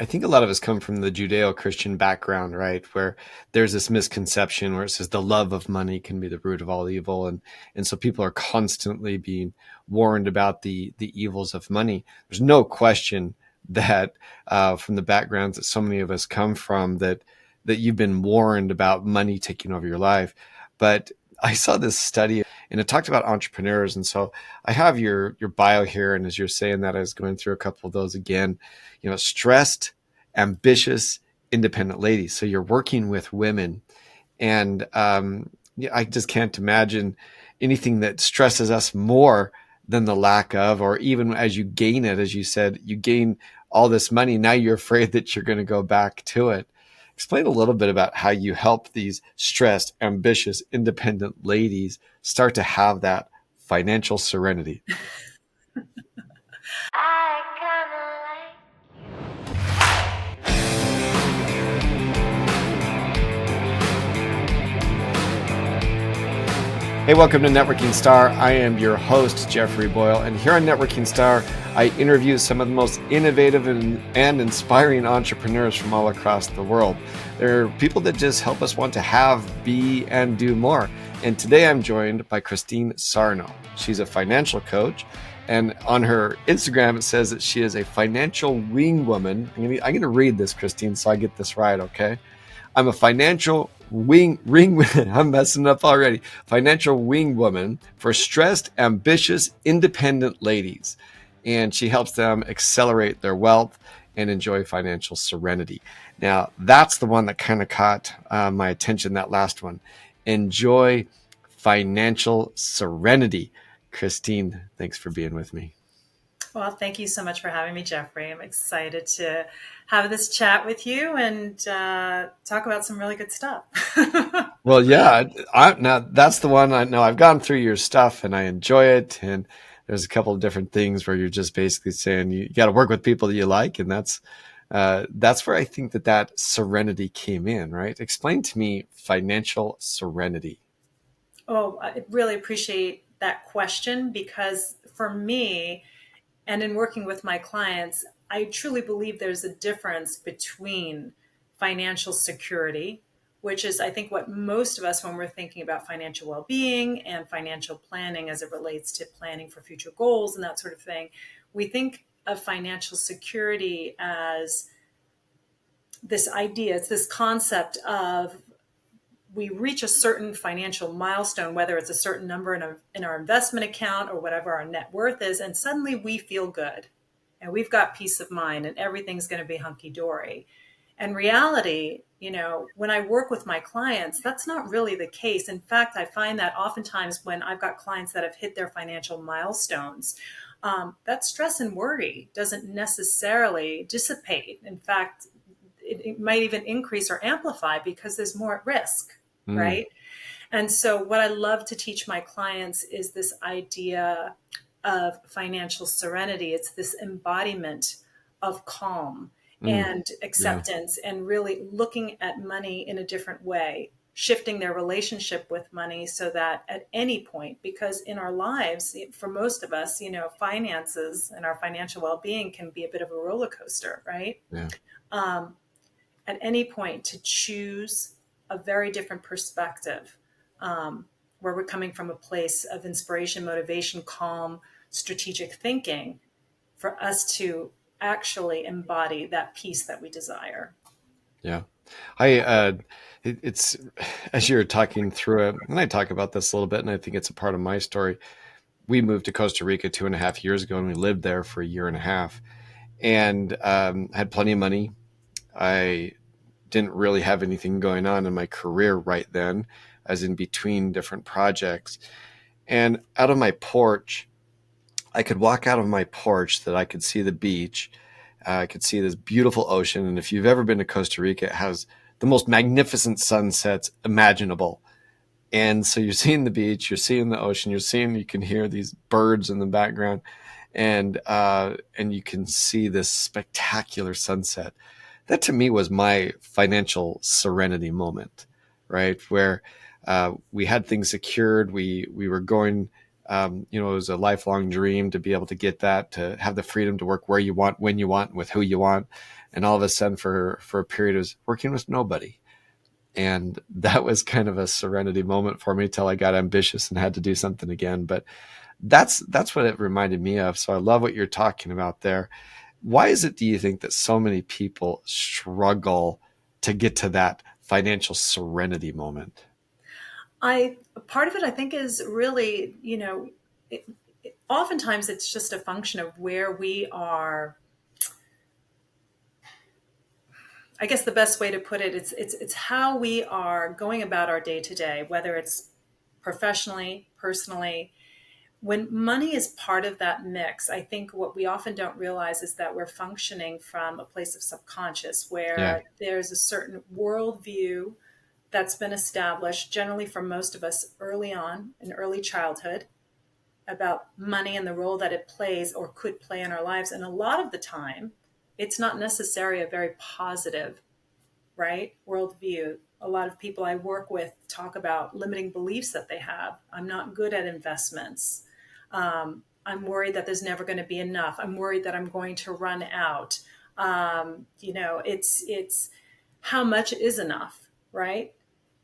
I think a lot of us come from the Judeo-Christian background, right? Where there's this misconception where it says the love of money can be the root of all evil. And so people are constantly being warned about the evils of money. There's no question that from the backgrounds that so many of us come from, that you've been warned about money taking over your life. But I saw this study and it talked about entrepreneurs. And so I have your bio here. And as you're saying that, I was going through a couple of those again, stressed, ambitious, independent ladies. So you're working with women. And I just can't imagine anything that stresses us more than the lack of, or even as you gain it, as you said, you gain all this money. Now you're afraid that you're going to go back to it. Explain a little bit about how you help these stressed, ambitious, independent ladies start to have that financial serenity. Hey, welcome to Networking Star. I am your host, Jeffery Boyle, and here on Networking Star, I interview some of the most innovative and inspiring entrepreneurs from all across the world. They're people that just help us want to have, be, and do more. And today I'm joined by Christine Sarno. She's a financial coach, and on her Instagram, it says that she is a financial wing woman. I'm going to read this, Christine, so I get this right, okay? I'm a financial ring. I'm messing up already. Financial wing woman for stressed, ambitious, independent ladies. And she helps them accelerate their wealth and enjoy financial serenity. Now, that's the one that kind of caught my attention, that last one. Enjoy financial serenity. Christine, thanks for being with me. Well, thank you so much for having me, Jeffrey. I'm excited to have this chat with you and talk about some really good stuff. Well, yeah, now that's the one I know. I've gone through your stuff and I enjoy it. And there's a couple of different things where you're just basically saying you got to work with people that you like. And that's where I think that serenity came in, right? Explain to me financial serenity. Oh, I really appreciate that question, because for me, and in working with my clients, I truly believe there's a difference between financial security, which is, I think, what most of us, when we're thinking about financial well-being and financial planning as it relates to planning for future goals and that sort of thing, we think of financial security as this idea, it's this concept of we reach a certain financial milestone, whether it's a certain number in our investment account or whatever our net worth is, and suddenly we feel good and we've got peace of mind and everything's going to be hunky-dory. And reality, when I work with my clients, that's not really the case. In fact, I find that oftentimes when I've got clients that have hit their financial milestones, that stress and worry doesn't necessarily dissipate. In fact, it might even increase or amplify because there's more at risk, right? And so what I love to teach my clients is this idea of financial serenity. It's this embodiment of calm and acceptance, and really looking at money in a different way, shifting their relationship with money so that at any point, because in our lives, for most of us, finances and our financial well-being can be a bit of a roller coaster, right? Yeah. At any point to choose a very different perspective, where we're coming from a place of inspiration, motivation, calm, strategic thinking, for us to actually embody that peace that we desire. Yeah. It's as you're talking through it, and I talk about this a little bit, and I think it's a part of my story. We moved to Costa Rica 2.5 years ago, and we lived there for 1.5 years, and had plenty of money. I didn't really have anything going on in my career right then, as in between different projects. And out of my porch, I could walk out of my porch that I could see the beach. I could see this beautiful ocean. And if you've ever been to Costa Rica, it has the most magnificent sunsets imaginable. And so you're seeing the beach, you're seeing the ocean, you can hear these birds in the background, and you can see this spectacular sunset. That to me was my financial serenity moment, right? Where we had things secured. We were going it was a lifelong dream to be able to get that, to have the freedom to work where you want, when you want, with who you want. And all of a sudden for a period, I was working with nobody. And that was kind of a serenity moment for me till I got ambitious and had to do something again. But that's what it reminded me of. So I love what you're talking about there. Why is it, do you think, that so many people struggle to get to that financial serenity moment? Part of it, I think, is really, oftentimes it's just a function of where we are. I guess the best way to put it, it's how we are going about our day to day, whether it's professionally, personally. When money is part of that mix, I think what we often don't realize is that we're functioning from a place of subconscious Yeah. where there's a certain worldview that's been established, generally for most of us early on in early childhood, about money and the role that it plays or could play in our lives. And a lot of the time, it's not necessarily a very positive, right, worldview. A lot of people I work with talk about limiting beliefs that they have. I'm not good at investments. I'm worried that there's never going to be enough. I'm worried that I'm going to run out. It's how much is enough, right?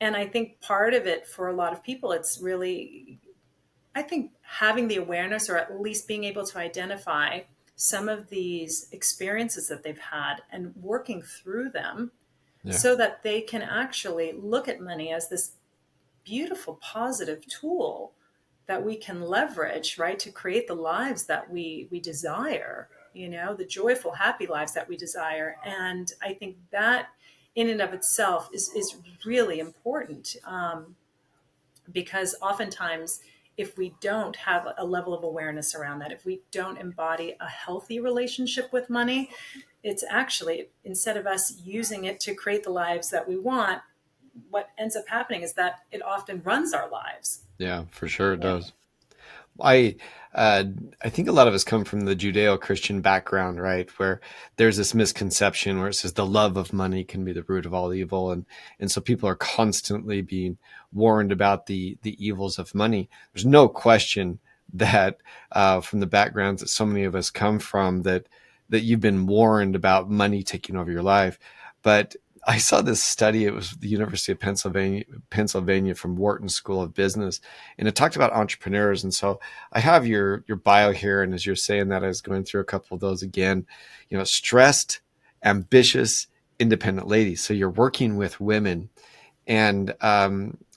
And I think part of it for a lot of people, it's really, I think, having the awareness or at least being able to identify some of these experiences that they've had and working through them Yeah. so that they can actually look at money as this beautiful, positive tool that we can leverage, right, to create the lives that we desire, the joyful, happy lives that we desire. And I think that in and of itself is really important, because oftentimes if we don't have a level of awareness around that, if we don't embody a healthy relationship with money, it's actually, instead of us using it to create the lives that we want, what ends up happening is that it often runs our lives. Yeah, for sure it does. I uh, I think a lot of us come from the Judeo-Christian background, right? Where there's this misconception where it says the love of money can be the root of all evil, and so people are constantly being warned about the evils of money. There's no question that from the backgrounds that so many of us come from, that you've been warned about money taking over your life. But I saw this study. It was the University of Pennsylvania from Wharton School of Business, and it talked about entrepreneurs. And so I have your bio here, and as you're saying that, I was going through a couple of those again. Stressed, ambitious, independent ladies. So you're working with women, and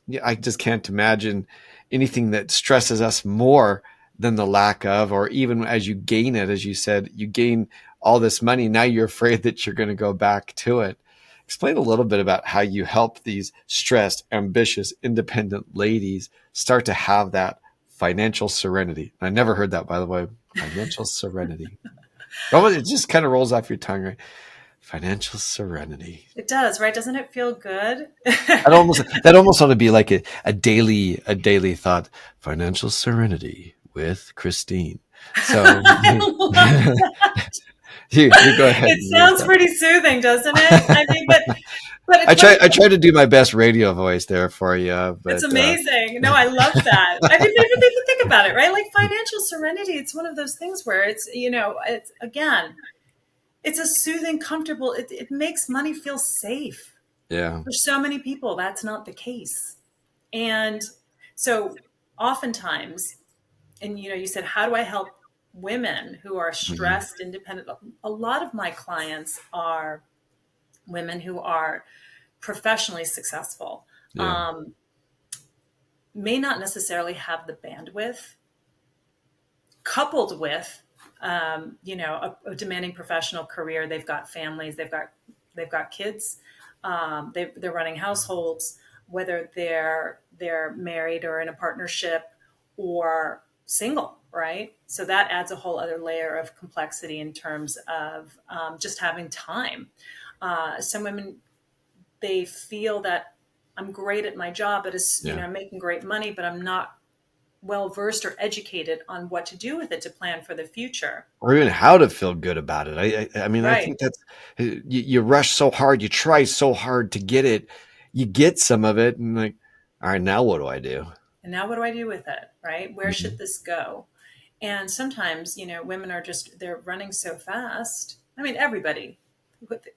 yeah, I just can't imagine anything that stresses us more than the lack of, or even as you gain it, as you said, you gain all this money. Now you're afraid that you're going to go back to it. Explain a little bit about how you help these stressed, ambitious, independent ladies start to have that financial serenity. I never heard that, by the way. Financial serenity. It just kind of rolls off your tongue, right? Financial serenity. It does, right? Doesn't it feel good? That almost ought to be like a daily thought. Financial serenity with Christine. So I love that. you go ahead. It sounds pretty soothing, doesn't it? I mean, but I it's try funny. I try to do my best radio voice there for you, It's but amazing. No, I love that. I mean, even think about it, right? Like financial serenity, it's one of those things where it's again, it's a soothing, comfortable. It makes money feel safe. yeah, For so many people, that's not the case. And so oftentimes, and you said, how do I help women who are hmm stressed, independent? A lot of my clients are women who are professionally successful, yeah, um, may not necessarily have the bandwidth, coupled with a demanding professional career. They've got families, they've got kids, they're running households, whether they're married or in a partnership or single, right? So that adds a whole other layer of complexity in terms of just having time. Some women, they feel that I'm great at my job, but yeah. I'm making great money, but I'm not well versed or educated on what to do with it to plan for the future. Or even how to feel good about it. I mean, I Right. think that's you rush so hard, you try so hard to get it, you get some of it, and like, all right, now what do I do? And now what do I do with it? Right? Where Mm-hmm. should this go? And sometimes, women are they're running so fast. I mean, everybody,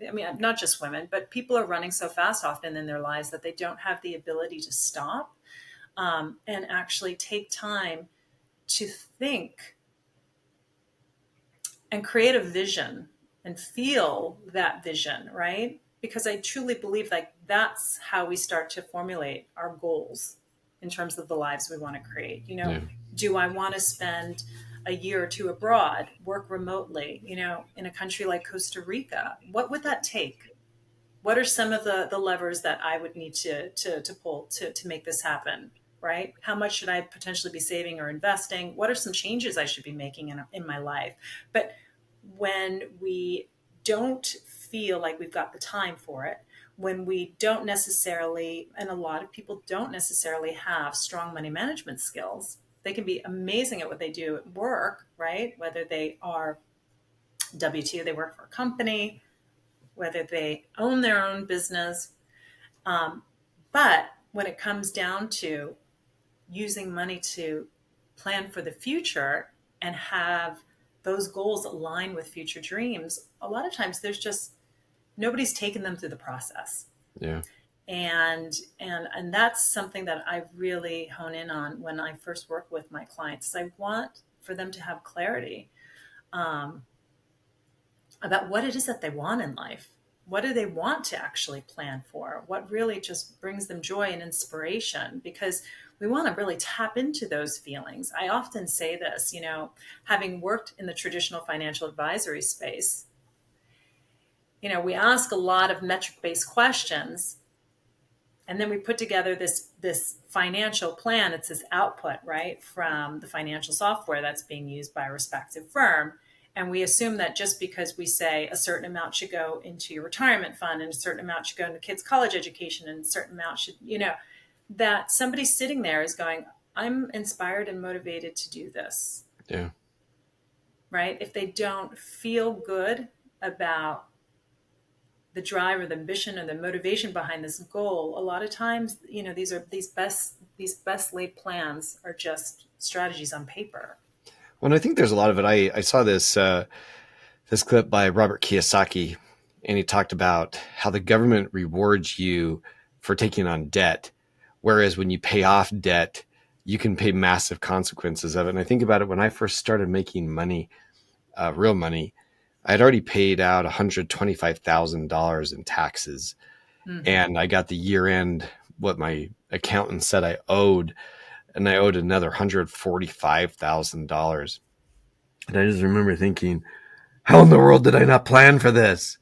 I mean, not just women, but people are running so fast often in their lives that they don't have the ability to stop and actually take time to think and create a vision and feel that vision, right? Because I truly believe like that's how we start to formulate our goals in terms of the lives we want to create. Yeah. Do I want to spend a year or two abroad, work remotely, in a country like Costa Rica? What would that take? What are some of the levers that I would need to pull to make this happen? Right? How much should I potentially be saving or investing? What are some changes I should be making in my life? But when we don't feel like we've got the time for it, when we don't necessarily, and a lot of people don't necessarily have strong money management skills, they can be amazing at what they do at work, right? Whether they are W-2, they work for a company, whether they own their own business. But when it comes down to using money to plan for the future and have those goals align with future dreams, a lot of times there's just nobody's taken them through the process. Yeah. And that's something that I really hone in on when I first work with my clients. I want for them to have clarity about what it is that they want in life. What do they want to actually plan for? What really just brings them joy and inspiration? Because we want to really tap into those feelings. I often say this, having worked in the traditional financial advisory space, we ask a lot of metric-based questions, and then we put together this financial plan. It's this output, right, from the financial software that's being used by a respective firm. And we assume that just because we say a certain amount should go into your retirement fund and a certain amount should go into kids' college education and a certain amount should, that somebody sitting there is going, I'm inspired and motivated to do this. Yeah. Right? If they don't feel good about the drive or the ambition or the motivation behind this goal, a lot of times, these best laid plans are just strategies on paper. Well, I think there's a lot of it. I saw this clip by Robert Kiyosaki, and he talked about how the government rewards you for taking on debt, whereas when you pay off debt, you can pay massive consequences of it. And I think about it when I first started making money, real money, I had already paid out $125,000 in taxes, and I got the year end what my accountant said I owed. And I owed another $145,000. And I just remember thinking, how in the world did I not plan for this?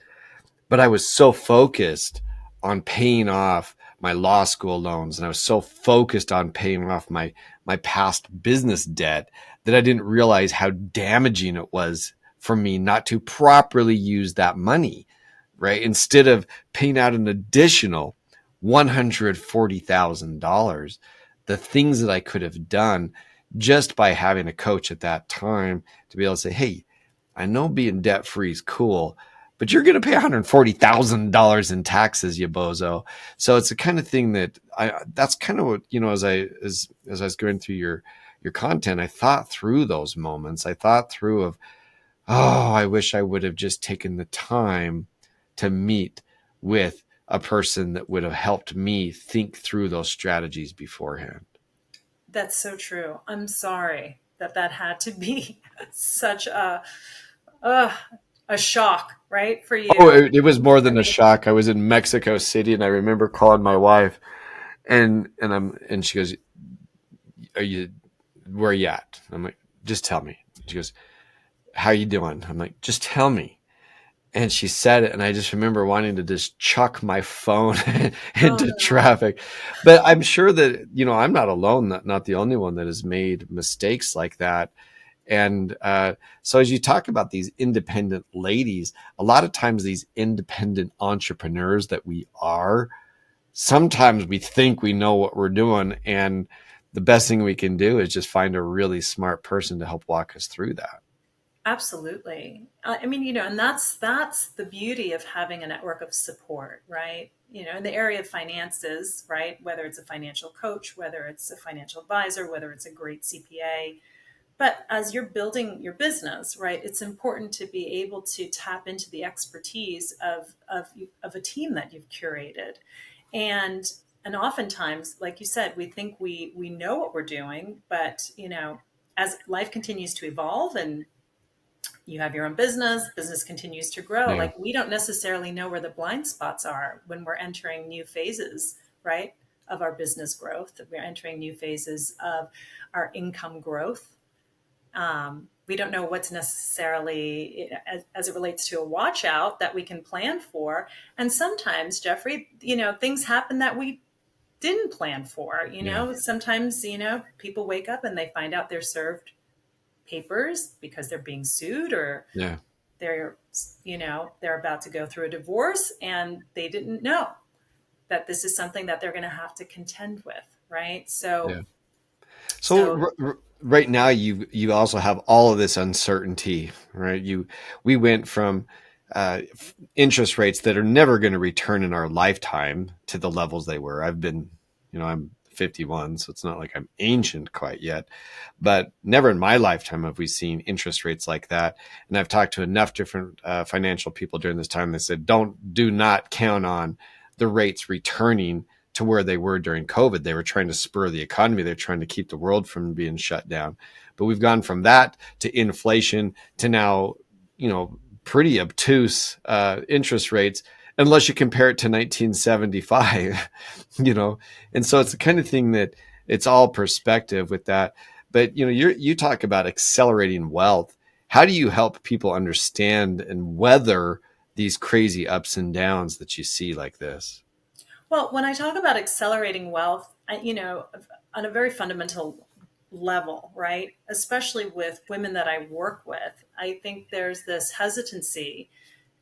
But I was so focused on paying off my law school loans, and I was so focused on paying off my past business debt that I didn't realize how damaging it was for me not to properly use that money, right? Instead of paying out an additional $140,000, the things that I could have done just by having a coach at that time to be able to say, hey, I know being debt free is cool, but you're going to pay $140,000 in taxes, you bozo. So it's the kind of thing that's kind of what, as I was going through your content, I thought through those moments. I thought through of, I wish I would have just taken the time to meet with a person that would have helped me think through those strategies beforehand. That's so true. I'm sorry that had to be such a shock, right, for you. Oh, it was more than a shock. I was in Mexico City, and I remember calling my wife, and she goes, where are you at? I'm like, just tell me. She goes, how are you doing? I'm like, just tell me. And she said it, and I just remember wanting to just chuck my phone into traffic. But I'm sure that, I'm not alone, not the only one that has made mistakes like that. And so as you talk about these independent ladies, a lot of times these independent entrepreneurs that we are, sometimes we think we know what we're doing. And the best thing we can do is just find a really smart person to help walk us through that. Absolutely. I mean, and that's the beauty of having a network of support, right? In the area of finances, right? Whether it's a financial coach, whether it's a financial advisor, whether it's a great CPA. But as you're building your business, right, it's important to be able to tap into the expertise of a team that you've curated. And and oftentimes, like you said, we think we know what we're doing, but as life continues to evolve and you have your own business continues to grow. Yeah. Like we don't necessarily know where the blind spots are when we're entering new phases, right, of our business growth. We're entering new phases of our income growth. We don't know what's necessarily as it relates to a watch out that we can plan for. And sometimes, Jeffrey, things happen that we didn't plan for. Yeah. Sometimes, people wake up and they find out they're served papers because they're being sued, or Yeah. they're they're about to go through a divorce and they didn't know that this is something that they're going to have to contend with, right? so Yeah. So so right now you also have all of this uncertainty, right? We went from interest rates that are never going to return in our lifetime to the levels they were. I'm 51, so it's not like I'm ancient quite yet, but never in my lifetime have we seen interest rates like that. And I've talked to enough different financial people during this time that said, do not count on the rates returning to where they were during COVID. They were trying to spur the economy. They're trying to keep the world from being shut down. But we've gone from that to inflation to now, pretty obtuse interest rates, unless you compare it to 1975, And so it's the kind of thing that it's all perspective with that. But, you talk about accelerating wealth. How do you help people understand and weather these crazy ups and downs that you see like this? well, when I talk about accelerating wealth, on a very fundamental level, right, especially with women that I work with, I think there's this hesitancy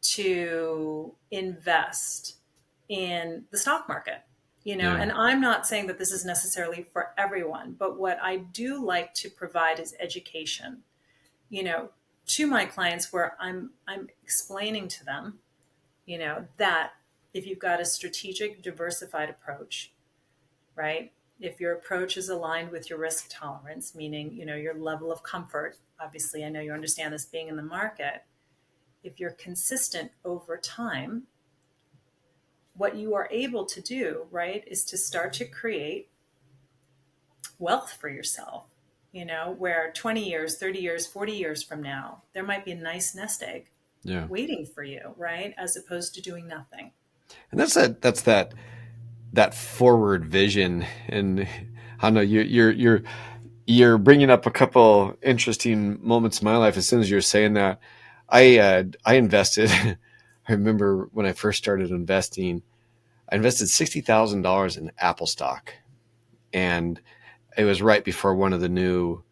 to invest in the stock market. Yeah. And I'm not saying that this is necessarily for everyone, but what I do like to provide is education, you know, to my clients, where I'm explaining to them, that if you've got a strategic, diversified approach, right? If your approach is aligned with your risk tolerance, meaning, your level of comfort, obviously, I know you understand this being in the market. If you're consistent over time, what you are able to do, right, is to start to create wealth for yourself, where 20 years, 30 years, 40 years from now, there might be a nice nest egg Yeah. waiting for you, right? As opposed to doing nothing. And that's that forward vision. And I know you're bringing up a couple interesting moments in my life. As soon as you're saying that, I invested. I remember when I first started investing, I invested $60,000 in Apple stock, and it was right before one of the new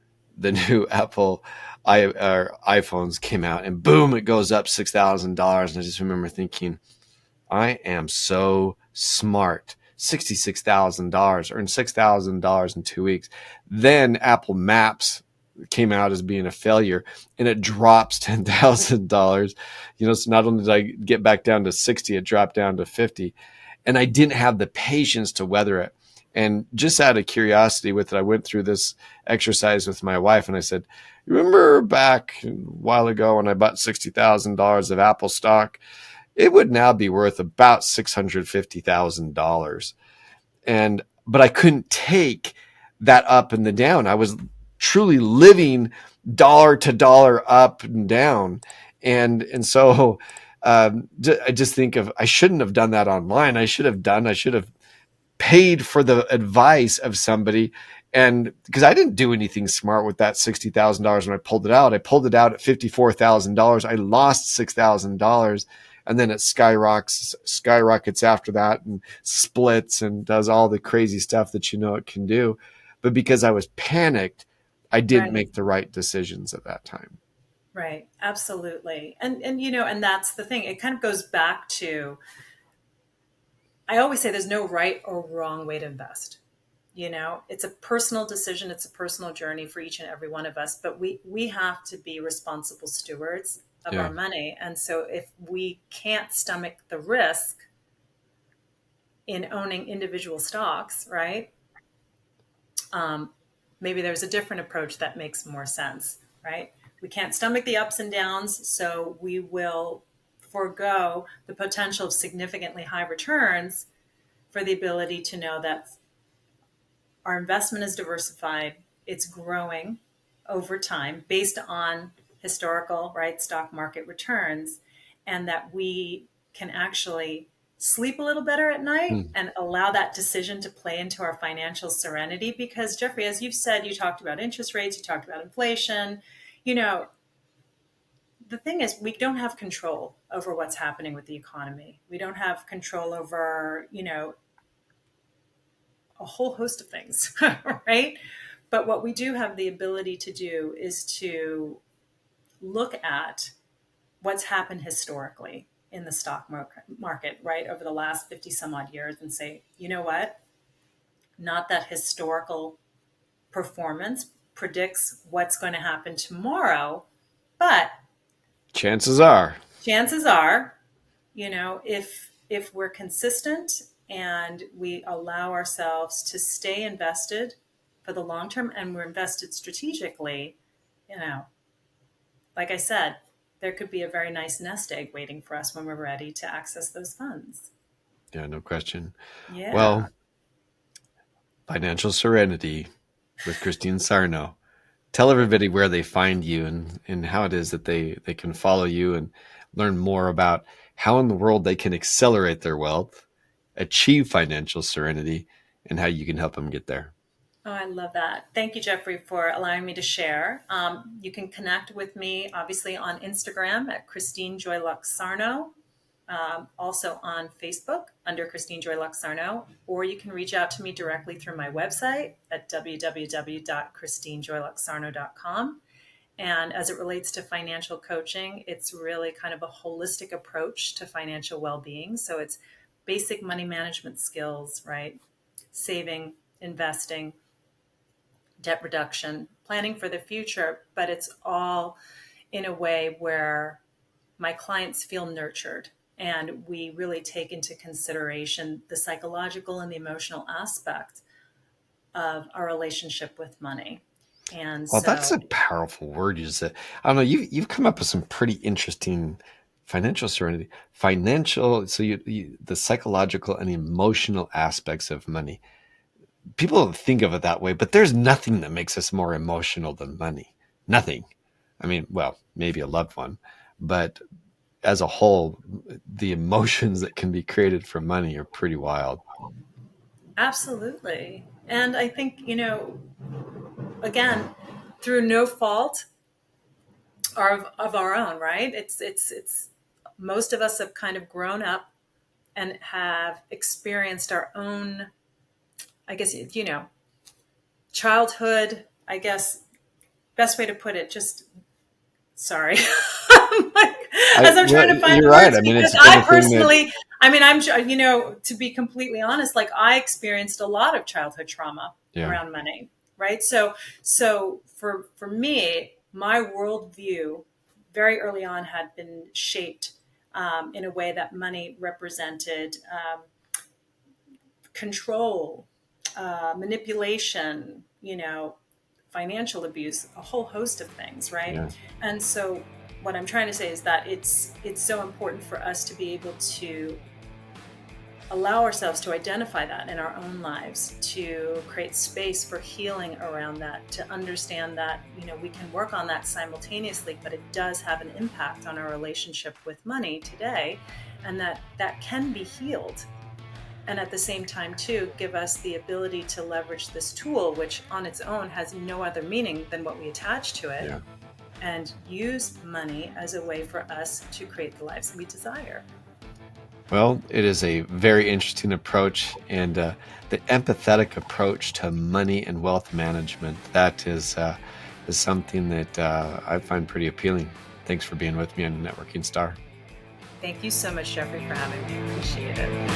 Apple iPhones came out, and boom, it goes up $6,000. And I just remember thinking, I am so smart. $66,000, earned $6,000 in 2 weeks. Then Apple Maps came out as being a failure, and it drops $10,000. So not only did I get back down to 60, it dropped down to 50, and I didn't have the patience to weather it. And just out of curiosity with it, I went through this exercise with my wife, and I said, remember back a while ago when I bought $60,000 of Apple stock? It would now be worth about $650,000. But I couldn't take that up and the down. I was truly living dollar to dollar up and down. And so I just think I shouldn't have done that online. I should have paid for the advice of somebody. And because I didn't do anything smart with that $60,000 when I pulled it out at $54,000. I lost $6,000, and then it skyrockets after that and splits and does all the crazy stuff that it can do. But because I was panicked, I didn't Right. make the right decisions at that time. Right. Absolutely. And that's the thing. It kind of goes back to, I always say there's no right or wrong way to invest. It's a personal decision. It's a personal journey for each and every one of us, but we have to be responsible stewards of our money. And so if we can't stomach the risk in owning individual stocks, right? Maybe there's a different approach that makes more sense, right? We can't stomach the ups and downs, so we will forego the potential of significantly high returns for the ability to know that our investment is diversified, it's growing over time based on historical, right, stock market returns, and that we can actually sleep a little better at night and allow that decision to play into our financial serenity. Because Jeffrey, as you've said, you talked about interest rates, you talked about inflation. The thing is, we don't have control over what's happening with the economy. We don't have control over, a whole host of things, right? But what we do have the ability to do is to look at what's happened historically in the stock market, right, over the last 50 some odd years and say, you know what? Not that historical performance predicts what's going to happen tomorrow, but chances are, if we're consistent and we allow ourselves to stay invested for the long term and we're invested strategically, like I said, there could be a very nice nest egg waiting for us when we're ready to access those funds. Yeah, no question. Yeah. Well, Financial Serenity with Christine Sarno. Tell everybody where they find you and how it is that they can follow you and learn more about how in the world they can accelerate their wealth, achieve financial serenity, and how you can help them get there. Oh, I love that. Thank you, Jeffrey, for allowing me to share. You can connect with me, obviously, on Instagram at Christine Joy Lux Sarno, also on Facebook under Christine Joy Lux Sarno, or you can reach out to me directly through my website at www.christinejoyluxsarno.com. And as it relates to financial coaching, it's really kind of a holistic approach to financial well-being. So it's basic money management skills, right? Saving, investing, debt reduction, planning for the future, but it's all in a way where my clients feel nurtured and we really take into consideration the psychological and the emotional aspect of our relationship with money. And well, that's a powerful word you said. I don't know, you've come up with some pretty interesting financial serenity, so you the psychological and emotional aspects of money. People don't think of it that way, but there's nothing that makes us more emotional than money. Nothing. I mean, well, maybe a loved one, but as a whole, the emotions that can be created from money are pretty wild. Absolutely. And I think, again, through no fault of our own, right? It's most of us have kind of grown up and have experienced our own, I guess, childhood, I guess, best way to put it, just, sorry. As I'm trying to find you're words, right. I mean, because I personally, I'm, to be completely honest, like I experienced a lot of childhood trauma around money, right? So for me, my worldview very early on had been shaped in a way that money represented control, manipulation, financial abuse, a whole host of things, right? Yeah. And so what I'm trying to say is that it's so important for us to be able to allow ourselves to identify that in our own lives, to create space for healing around that, to understand that, we can work on that simultaneously, but it does have an impact on our relationship with money today, and that can be healed. And at the same time, too, give us the ability to leverage this tool, which on its own has no other meaning than what we attach to it, and use money as a way for us to create the lives we desire. Well, it is a very interesting approach, and the empathetic approach to money and wealth management, that is something that I find pretty appealing. Thanks for being with me on Networking Star. Thank you so much, Jeffrey, for having me. Appreciate it.